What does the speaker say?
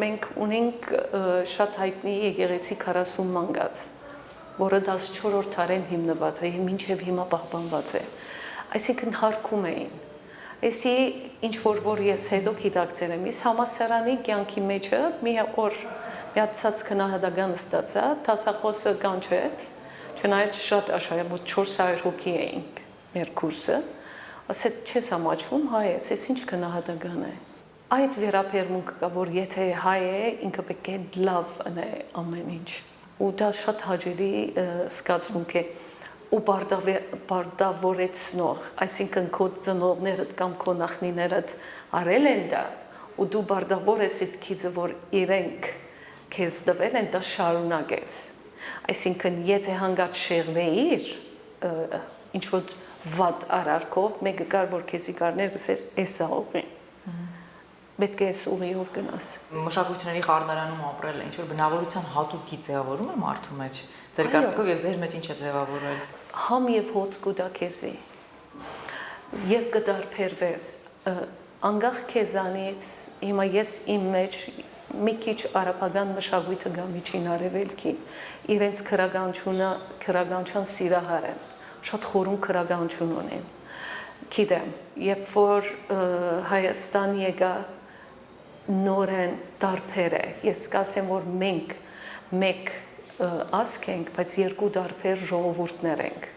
մենք ունենք շատ հայտնի եկեղեցի 40 մանգած, որը 14-րդ դարին հիմնված է, մինչև հիմա պահպանված է։ Այսինքն հարկում էին։ Այսի ինչ որ ես հետո գիտակցել եմ, իս համասարանի կյանքի մեջը մի օր միացած քնահատական ստացա, դասախոսը կանչեց, չնայած շատ աշխարհում 400 հոգի էինք մեր կուրսը, ասեց չես ամաչվում, հայ ես, այս ինչ քնահատական է։ Այդ վերաբերմունքը կա, որ եթե հայ է, ինքը պետք է լավ անե ամեն ինչ։ Ու դա շատ հաճելի զգացմունք է ու բարդավորեցնող, այսինքն քո ծնողներդ կամ քո նախնիներդ արել են դա, ու դու բարդավոր ես այդ քիզը, որ իրենք քեզ տվել են, դա շարունակես։ Այսինքն եթե հանգած շեղվեիր, ինչ որ վատ արարքով, մեկը կար, որ քեզի կարներ գսեր, էսա ուղին։ Պետք է այս ուղիով գնաս։ Մշակույթների խառնարանում ապրել ինչ որ բնավորության հատուկ ձևավորում է մարդու մեջ։ Ձեր կարծիքով եւ ձեր մեջ ինչ է ձևավորել։ Համ եւ հոց կուտա քեզի։ Եվ կդարբերվես անգախ քեզանից, հիմա ես իմ մեջ մի քիչ արաբական մշակույթը գա միջին արևելքի, իրենց քրագանչության սիրահար են, շատ խորուն քրագանչություն ունեն։ Գիտեմ, երբ որ Հայաստան եկա նորեն դարբեր է, ես կասեմ, որ մենք մեկ ազգ ենք, բայց երկու դարբեր ժողովուրդներ ենք։